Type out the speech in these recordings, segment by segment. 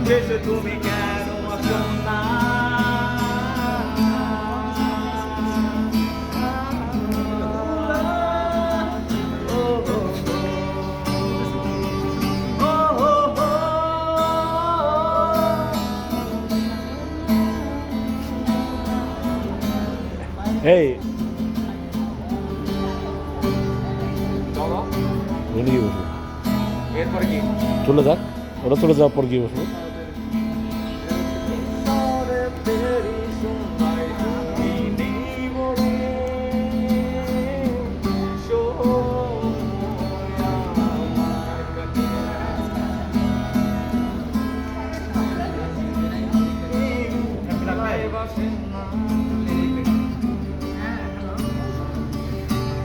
দেশে তুমি কেন আসো না? এই চলো এখানে গিয়ে বসবো, এরপরে কি? চলে যাক, ওরা চলে যাওয়ার পর গিয়ে বসবো।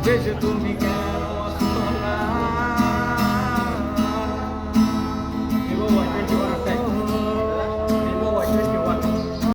দেশে তুমি কেন